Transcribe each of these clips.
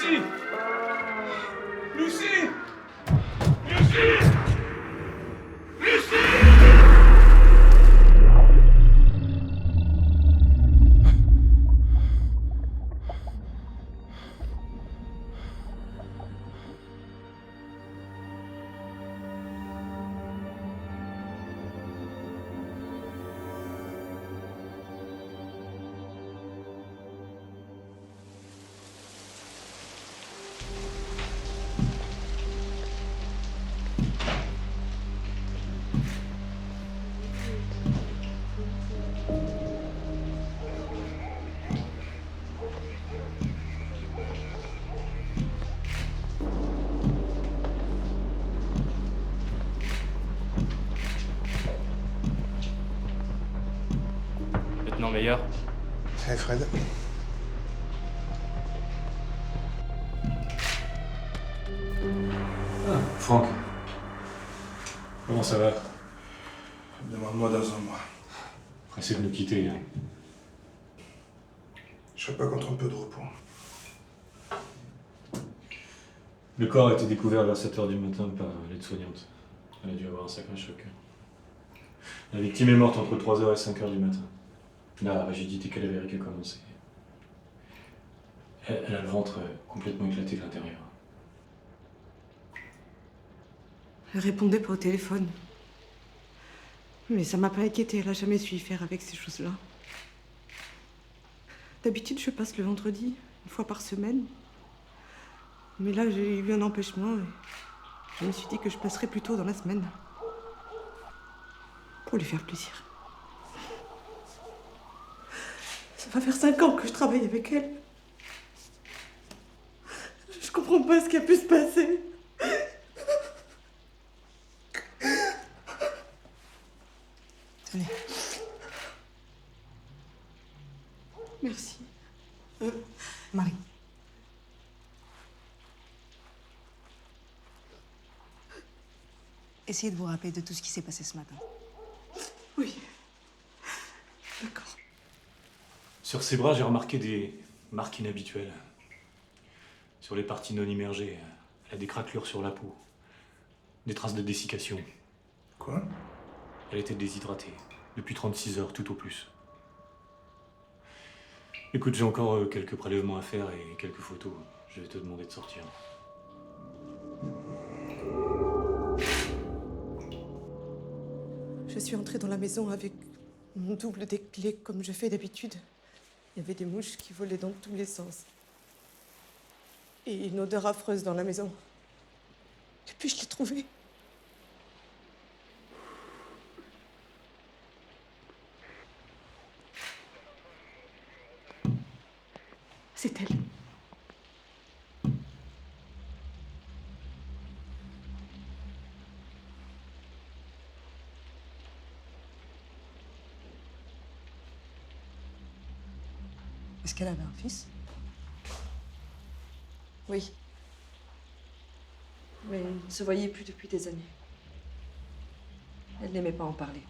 Lucie! Lucie! Lucie! Lieutenant Meyer. Hey Fred. Ah, Franck. Comment ça va? Demande-moi dans un mois. Pressé de nous quitter, hein. Je serais pas contre un peu de repos. Le corps a été découvert vers 7h du matin par l'aide-soignante. Elle a dû avoir un sacré choc. La victime est morte entre 3h et 5h du matin. La rigidité cadavérique a commencé. Elle a le ventre complètement éclaté de l'intérieur. Elle répondait pas au téléphone. Mais ça m'a pas inquiétée, elle a jamais su y faire avec ces choses-là. D'habitude, je passe le vendredi, une fois par semaine. Mais là, j'ai eu un empêchement et je me suis dit que je passerais plutôt dans la semaine. Pour lui faire plaisir. Ça va faire 5 ans que je travaille avec elle. Je comprends pas ce qui a pu se passer. Tenez. Merci. Marie. Essayez de vous rappeler de tout ce qui s'est passé ce matin. Oui. D'accord. Sur ses bras, j'ai remarqué des marques inhabituelles. Sur les parties non immergées, elle a des craquelures sur la peau. Des traces de dessiccation. Quoi? Elle était déshydratée. Depuis 36 heures, tout au plus. Écoute, j'ai encore quelques prélèvements à faire et quelques photos. Je vais te demander de sortir. Je suis entrée dans la maison avec mon double des clés, comme je fais d'habitude. Il y avait des mouches qui volaient dans tous les sens. Et une odeur affreuse dans la maison. Et puis je l'ai trouvée. C'est elle. Est-ce qu'elle avait un fils? Oui. Mais ils ne se voyaient plus depuis des années. Elle n'aimait pas en parler.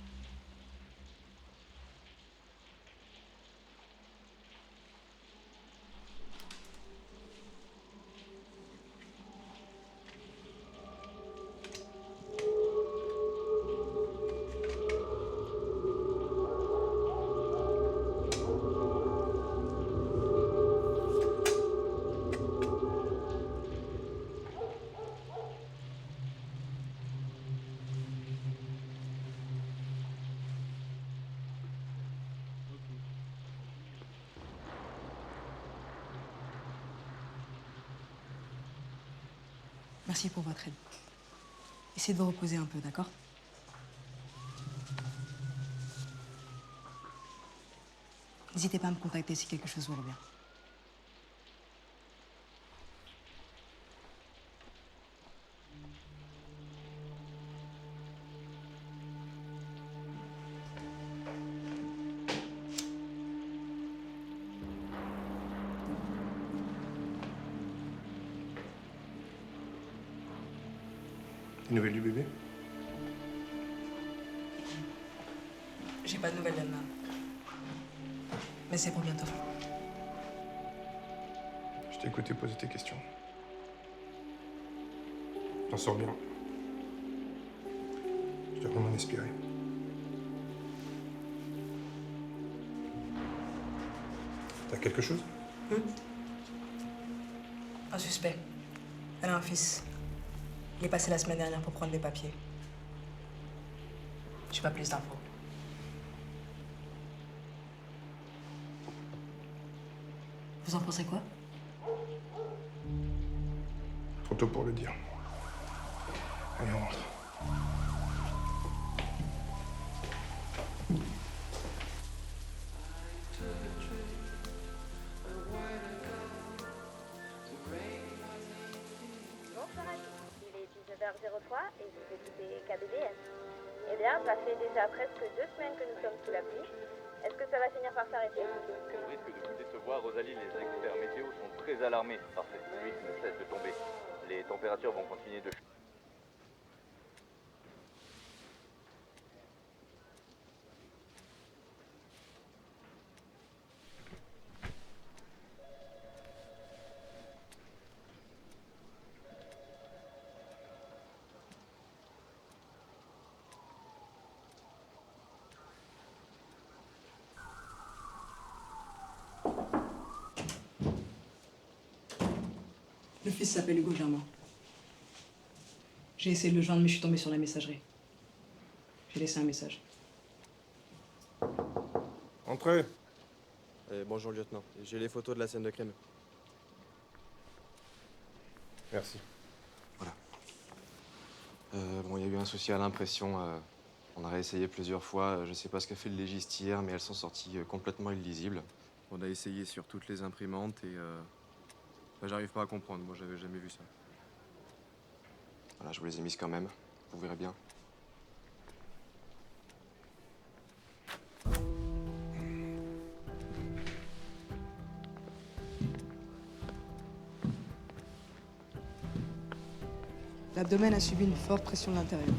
Merci pour votre aide. Essayez de vous reposer un peu, d'accord? N'hésitez pas à me contacter si quelque chose vous revient. Des nouvelles du bébé? J'ai pas de nouvelles d'Anna. Mais c'est pour bientôt. Je t'ai écouté poser tes questions. T'en sors bien. Je devrais m'en inspirer. T'as quelque chose? Un suspect. Elle a un fils. Il est passé la semaine dernière pour prendre les papiers. Je n'ai pas plus d'infos. Vous en pensez quoi? Trop tôt pour le dire. Allez, on rentre. Bonsoir à tous, il est 19h03 et vous écoutez KBDS. Eh bien, ça fait déjà presque 2 semaines que nous sommes sous la pluie. Est-ce que ça va finir par s'arrêter? Quel risque de vous décevoir, Rosalie, les experts météo sont très alarmés par cette pluie qui ne cesse de tomber. Les températures vont continuer de chuter. Le fils s'appelle Hugo Germain. J'ai essayé de le joindre, mais je suis tombée sur la messagerie. J'ai laissé un message. Entrez. Bonjour, lieutenant. J'ai les photos de la scène de crime. Merci. Voilà. Bon, il y a eu un souci à l'impression. On a réessayé plusieurs fois. Je sais pas ce qu'a fait le légiste hier, mais elles sont sorties complètement illisibles. On a essayé sur toutes les imprimantes et j'arrive pas à comprendre. Moi, j'avais jamais vu ça. Voilà, je vous les ai mises quand même. Vous verrez bien. L'abdomen a subi une forte pression de l'intérieur.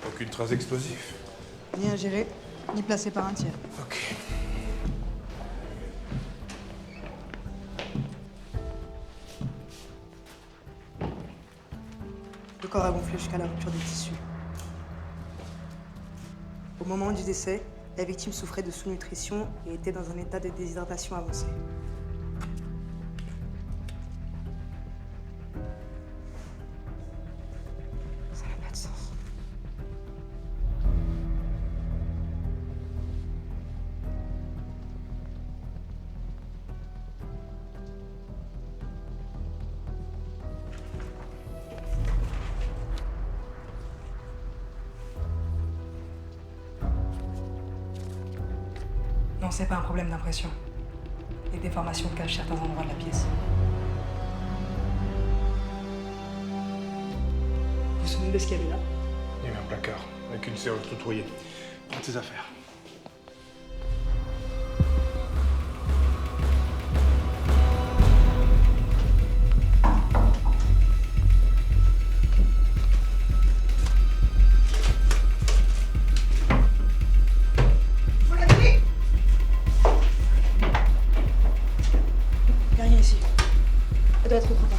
Aucune trace explosive. Ni ingéré, ni placé par un tiers. Ok. Le corps a gonflé jusqu'à la rupture des tissus. Au moment du décès, la victime souffrait de sous-nutrition et était dans un état de déshydratation avancé. Ça n'a pas de sens. Non, c'est pas un problème d'impression. Les déformations cachent certains endroits de la pièce. Vous vous souvenez de ce qu'il y avait là? Il y avait un placard avec une serrure tout trouillée. Prends tes affaires. Il n'y a rien ici. Elle doit être autre part.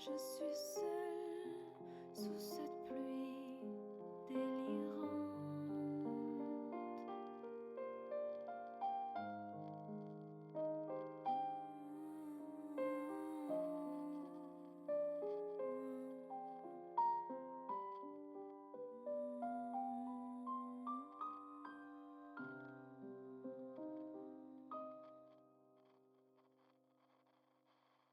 Je suis seule sous